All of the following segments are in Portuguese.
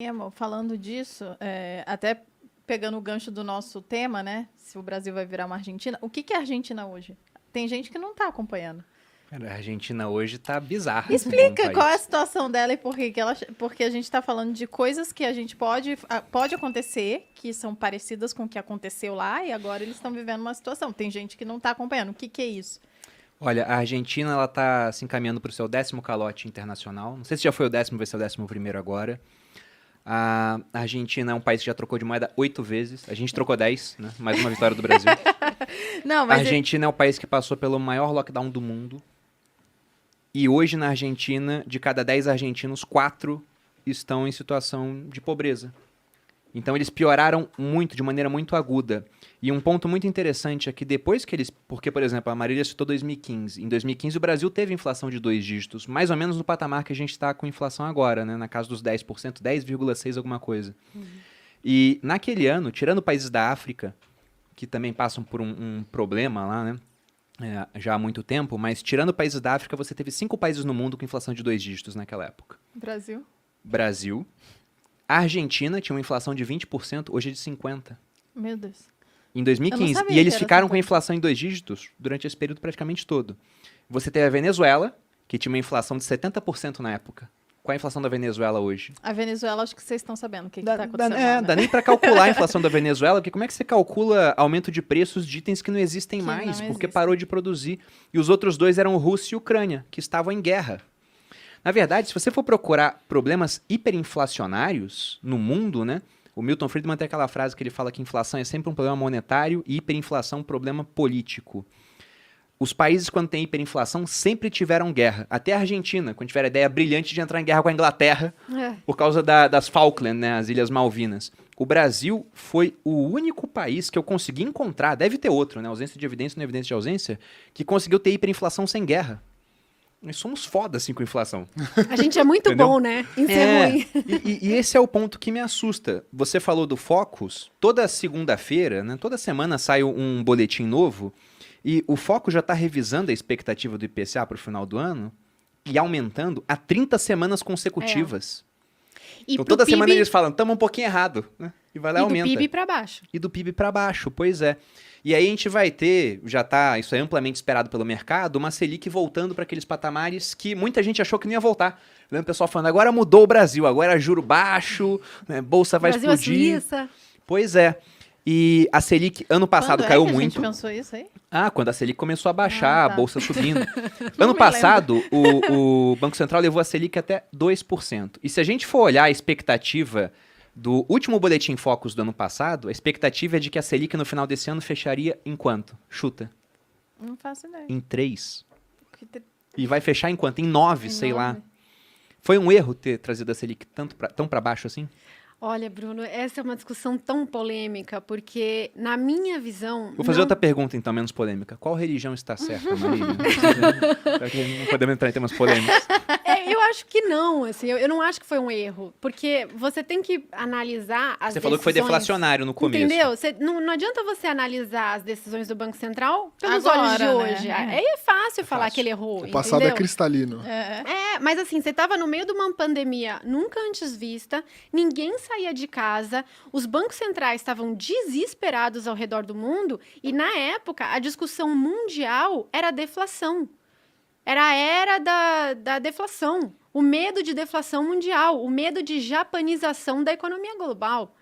Amor, falando disso, até pegando o gancho do nosso tema, né? Se o Brasil vai virar uma Argentina, o que que é a Argentina hoje? Tem gente que não está acompanhando. Cara, a Argentina hoje tá bizarra como Explica qual é a país. situação dela e por que que ela, porque a gente está falando de coisas que a gente pode acontecer, que são parecidas com o que aconteceu lá, e agora eles estão vivendo uma situação. Tem gente que não está acompanhando. O que que é isso? Olha, a Argentina ela tá se encaminhando para o seu 10º calote internacional. Não sei se já foi o 10º, vai ser o 11º agora. A Argentina é um país que já trocou de moeda 8 vezes. A gente trocou 10, né? Mais uma vitória do Brasil. Não, A mas Argentina é o país que passou pelo maior lockdown do mundo. E hoje na Argentina, de cada 10 argentinos, 4 estão em situação de pobreza. Então eles pioraram muito, de maneira muito aguda. E um ponto muito interessante é que depois que eles... Porque, por exemplo, a Marília citou 2015. Em 2015 o Brasil teve inflação de 2 dígitos, mais ou menos no patamar que a gente está com inflação agora, né? Na casa dos 10%, 10,6 alguma coisa. E naquele ano, tirando países da África, que também passam por um problema lá, né? Já há muito tempo, mas tirando países da África, você teve 5 países no mundo com inflação de 2 dígitos naquela época. Brasil. Brasil. A Argentina tinha uma inflação de 20%, hoje é de 50%. Meu Deus. Em Eu 2015. não sabia E eles que era ficaram com a 50. inflação em 2 dígitos durante esse período praticamente todo. Você teve a Venezuela, que tinha uma inflação de 70% na época. Qual é a inflação da Venezuela hoje? A Venezuela, acho que vocês estão sabendo o que está acontecendo lá, né? Dá nem para calcular a inflação da Venezuela, porque como é que você calcula aumento de preços de itens que não existem Que mais, não porque existem. parou de produzir. E os outros dois eram Rússia e Ucrânia, que estavam em guerra. Na verdade, se você for procurar problemas hiperinflacionários no mundo, né? O Milton Friedman tem aquela frase que ele fala que inflação é sempre um problema monetário e hiperinflação um problema político. Os países, quando tem hiperinflação, sempre tiveram guerra. Até a Argentina, quando tiver a ideia brilhante de entrar em guerra com a Inglaterra, por causa das Falkland, né, as Ilhas Malvinas. O Brasil foi o único país que eu consegui encontrar, deve ter outro, né, ausência de evidência não é evidência de ausência, que conseguiu ter hiperinflação sem guerra. Nós somos foda, assim, com inflação. A gente é muito Entendeu? bom, né? Em ser ruim. E esse é o ponto que me assusta. Você falou do Focus, toda segunda-feira, né, toda semana sai um boletim novo, e o Focus já está revisando a expectativa do IPCA para o final do ano e aumentando há 30 semanas consecutivas. E Então pro toda semana PIB, eles falam, estamos um pouquinho errado, né? E vai lá e e do aumenta. PIB para baixo. E do PIB para baixo, pois é. E aí a gente vai ter, já tá, isso é amplamente esperado pelo mercado, uma Selic voltando para aqueles patamares que muita gente achou que não ia voltar. Lembra o pessoal falando, agora mudou o Brasil, agora é juro baixo, né, bolsa vai Brasil é explodir. Suíça. Pois é. E a Selic, ano passado, Quando caiu que a muito. gente pensou isso aí? Quando a Selic começou a baixar, Ah, tá. a bolsa subindo. Não Ano me passado, o Banco Central levou a Selic até 2%. E se a gente for olhar a expectativa do último boletim Focus do ano passado, a expectativa é de que a Selic no final desse ano fecharia em quanto? Chuta. Não faço ideia. Em 3. Que te- E vai fechar em quanto? Em 9, Em sei lá. 9. Foi um erro ter trazido a Selic tão para baixo assim? Olha, Bruno, essa é uma discussão tão polêmica, porque na minha visão... Vou fazer não- outra pergunta, então, menos polêmica. Qual religião está certa, Marília? Já que não podemos entrar em temas polêmicos. Eu acho que não, assim, eu não acho que foi um erro, porque você tem que analisar as Você falou que foi decisões- deflacionário no começo. Entendeu? Não adianta você analisar as decisões do Banco Central pelos olhos de Agora, né? hoje. Aí é fácil falar fácil. que ele errou, O passado entendeu? é cristalino. Mas assim, você estava no meio de uma pandemia nunca antes vista, ninguém saía de casa, os bancos centrais estavam desesperados ao redor do mundo e, na época, a discussão mundial era a deflação. Era a era da deflação, o medo de deflação mundial, o medo de japanização da economia global.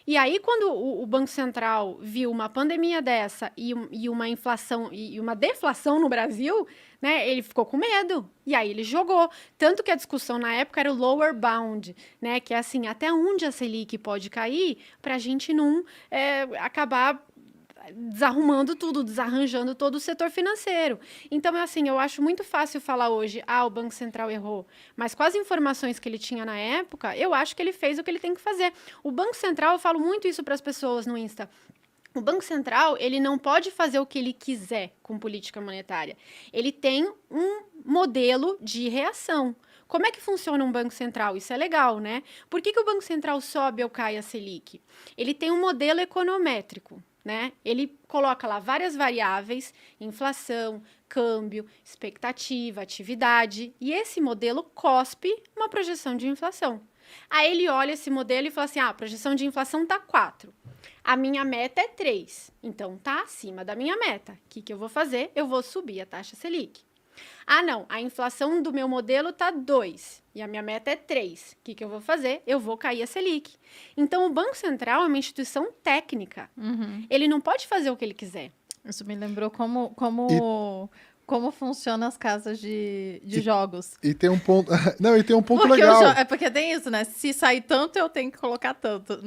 E aí, quando o Banco Central viu uma pandemia dessa e uma inflação e uma deflação no Brasil, né, ele ficou com medo. E aí ele jogou. Tanto que a discussão na época era o lower bound, né, que é assim, até onde a Selic pode cair para a gente não acabar desarrumando tudo, desarranjando todo o setor financeiro. Então, assim, eu acho muito fácil falar hoje, o Banco Central errou, mas com as informações que ele tinha na época, eu acho que ele fez o que ele tem que fazer. O Banco Central, eu falo muito isso para as pessoas no Insta, o Banco Central, ele não pode fazer o que ele quiser com política monetária. Ele tem um modelo de reação. Como é que funciona um Banco Central? Isso é legal, né? Por que o Banco Central sobe ou cai a Selic? Ele tem um modelo econométrico, né? Ele coloca lá várias variáveis, inflação, câmbio, expectativa, atividade, e esse modelo cospe uma projeção de inflação. Aí ele olha esse modelo e fala assim, a projeção de inflação tá 4. A minha meta é 3. Então, tá acima da minha meta. O que eu vou fazer? Eu vou subir a taxa Selic. Ah, não, a inflação do meu modelo tá 2 e a minha meta é 3. O que eu vou fazer? Eu vou cair a Selic. Então, o Banco Central é uma instituição técnica. Ele não pode fazer o que ele quiser. Isso me lembrou como funcionam as casas de jogos. E tem um ponto. Não, e tem um ponto Porque legal. é porque tem isso, né? Se sair tanto, eu tenho que colocar tanto.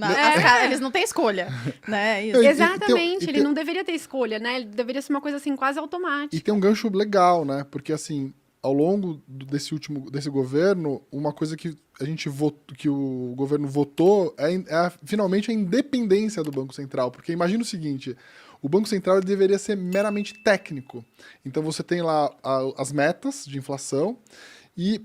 Eles não têm escolha, né? Isso. E- Exatamente, e ele não deveria ter escolha, né? Ele deveria ser uma coisa assim quase automática. E tem um gancho legal, né? Porque assim, ao longo desse governo, uma coisa que a gente votou, que o governo votou finalmente a independência do Banco Central. Porque imagina o seguinte: o Banco Central ele deveria ser meramente técnico. Então você tem lá as metas de inflação e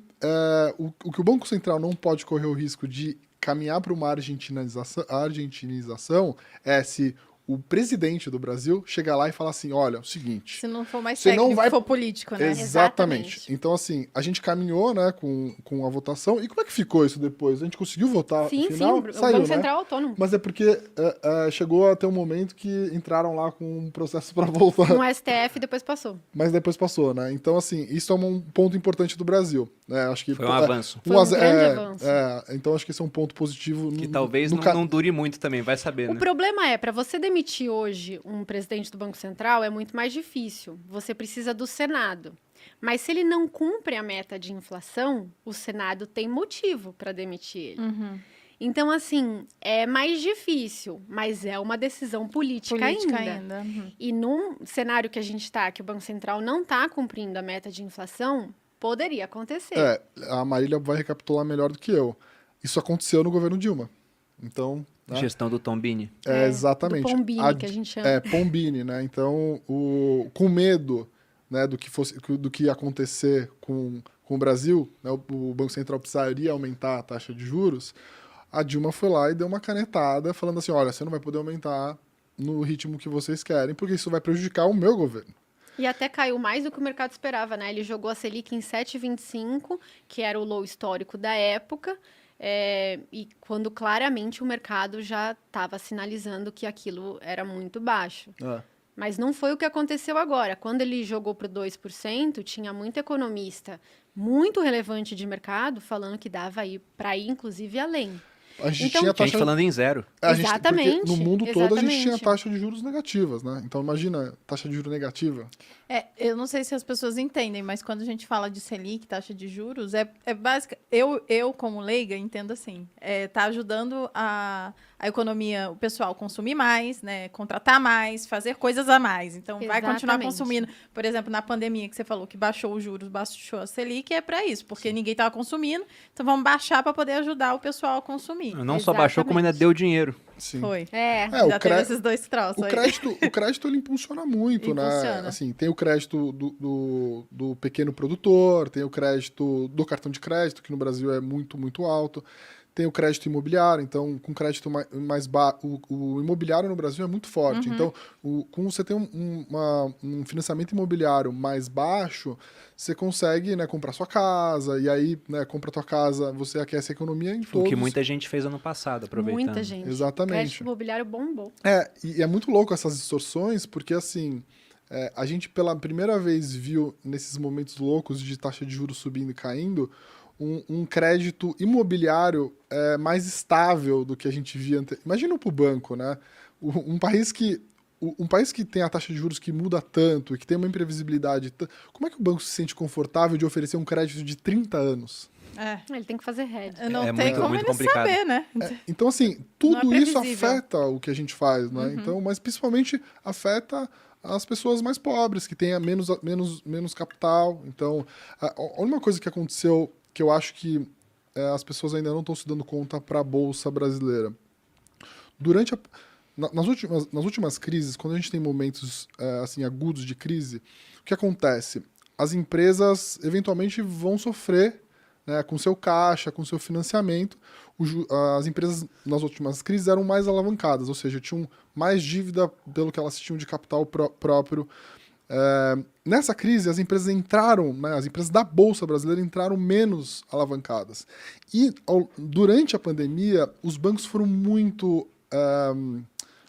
o que o Banco Central não pode correr o risco de caminhar para uma argentinização é se o presidente do Brasil chegar lá e falar assim, olha, é o seguinte... Se não for mais Você técnico, não vai- for político, né? Exatamente. Então, assim, a gente caminhou, né, com a votação. E como é que ficou isso depois? A gente conseguiu votar Sim, no final? sim, o Saiu, Banco né? Central é autônomo. Mas é porque chegou até um momento que entraram lá com um processo para voltar. No STF e depois passou. Mas depois passou, né? Então, assim, isso é um ponto importante do Brasil. Né? Acho que Foi um avanço. Foi um grande avanço. Então, acho que esse é um ponto positivo. Que talvez não dure muito também, vai saber, O né? problema é, para você demitir hoje um presidente do Banco Central, é muito mais difícil. Você precisa do Senado. Mas se ele não cumpre a meta de inflação, o Senado tem motivo para demitir ele. Então, assim, é mais difícil, mas é uma decisão política ainda. E num cenário que a gente está, que o Banco Central não está cumprindo a meta de inflação, poderia acontecer. A Marília vai recapitular melhor do que eu. Isso aconteceu no governo Dilma. Então... né? Gestão do Tombini. Exatamente. Do Pombini, que a gente chama. Pombini, né? Então, com medo, né, do que ia acontecer com o Brasil, né, o Banco Central precisaria aumentar a taxa de juros, a Dilma foi lá e deu uma canetada falando assim, olha, você não vai poder aumentar no ritmo que vocês querem, porque isso vai prejudicar o meu governo. E até caiu mais do que o mercado esperava, né? Ele jogou a Selic em 7,25, que era o low histórico da época, e quando claramente o mercado já estava sinalizando que aquilo era muito baixo. Mas não foi o que aconteceu agora. Quando ele jogou para o 2%, tinha muito economista muito relevante de mercado falando que dava para ir, inclusive, além. A gente Então, tinha Tinha gente falando em zero. Exatamente, porque no mundo todo a gente tinha exatamente. taxa de juros negativas, né? Então imagina, taxa de juros negativa. Eu não sei se as pessoas entendem, mas quando a gente fala de Selic, taxa de juros, é básica. Eu, como leiga, entendo assim. Tá ajudando a economia, o pessoal consumir mais, né? Contratar mais, fazer coisas a mais. Então, vai continuar Exatamente. consumindo. Por exemplo, na pandemia que você falou que baixou os juros, baixou a Selic, é para isso, porque ninguém estava consumindo. Então, vamos baixar para poder ajudar o pessoal a consumir. Não só baixou, como ainda deu dinheiro. Sim. Foi. o Já teve esses dois troços aí. O crédito ele impulsiona muito, né? Impulsiona. Assim, tem o crédito do pequeno produtor, tem o crédito do cartão de crédito, que no Brasil é muito, muito alto. Tem o crédito imobiliário, então com crédito mais baixo, o imobiliário no Brasil é muito forte. Então, com você tem um financiamento imobiliário mais baixo, você consegue, né, comprar sua casa, e aí, né, compra tua casa, você aquece a economia em O todos. que muita gente fez ano passado, aproveitando. Muita gente. Exatamente. Crédito imobiliário bombou. E é muito louco essas distorções, porque assim, a gente pela primeira vez viu nesses momentos loucos de taxa de juros subindo e caindo, um crédito imobiliário mais estável do que a gente via antes. Imagina para o banco, né? Um país que tem a taxa de juros que muda tanto e que tem uma imprevisibilidade, como é que o banco se sente confortável de oferecer um crédito de 30 anos? Ele tem que fazer hedge. Não É tem muito, como muito ele complicado. saber, né? Então, assim, Não tudo é isso previsível. afeta o que a gente faz, né? Então, mas principalmente afeta as pessoas mais pobres, que têm menos capital. Então, a única coisa que aconteceu, que eu acho que as pessoas ainda não estão se dando conta para a Bolsa brasileira. Nas últimas crises, quando a gente tem momentos assim, agudos de crise, o que acontece? As empresas eventualmente vão sofrer, né, com seu caixa, com seu financiamento. As empresas nas últimas crises eram mais alavancadas, ou seja, tinham mais dívida pelo que elas tinham de capital próprio Nessa crise, as empresas entraram, né, as empresas da Bolsa Brasileira entraram menos alavancadas. E durante a pandemia, os bancos foram muito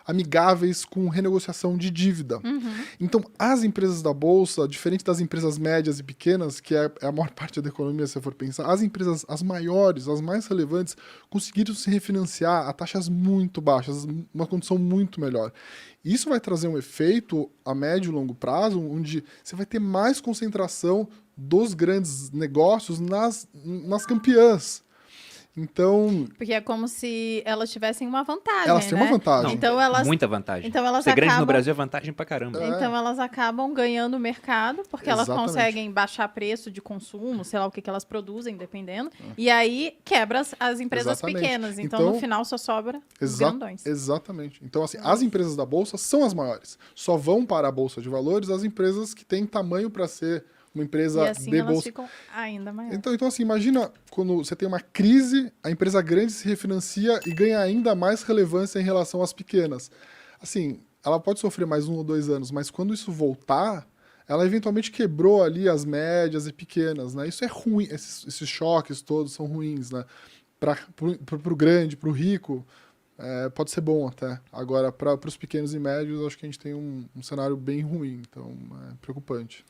amigáveis com renegociação de dívida. Então, as empresas da Bolsa, diferente das empresas médias e pequenas, que é a maior parte da economia, se você for pensar, as empresas, as maiores, as mais relevantes, conseguiram se refinanciar a taxas muito baixas, uma condição muito melhor. Isso vai trazer um efeito a médio e longo prazo, onde você vai ter mais concentração dos grandes negócios nas campeãs. Então, Porque é como se elas tivessem uma vantagem, elas têm né? uma vantagem. Não, Então elas, muita vantagem. então elas Ser grande no acabam- Brasil é vantagem pra caramba. Então elas acabam ganhando o mercado, porque elas Exatamente. conseguem baixar preço de consumo, sei lá o que elas produzem, dependendo. E aí quebra as empresas Exatamente. pequenas. Então, Então, no final, só sobra os Exa- grandões. Exatamente. Então, assim, as empresas da Bolsa são as maiores. Só vão para a Bolsa de Valores as empresas que têm tamanho para ser uma empresa E assim de elas Bolsa. ficam ainda maiores. Então, assim, imagina quando você tem uma crise, a empresa grande se refinancia e ganha ainda mais relevância em relação às pequenas. Assim, ela pode sofrer mais 1 ou 2 anos, mas quando isso voltar, ela eventualmente quebrou ali as médias e pequenas, né? Isso é ruim, esses choques todos são ruins, né? Para o grande, para o rico, pode ser bom até. Agora, para os pequenos e médios, eu acho que a gente tem um cenário bem ruim, então é preocupante.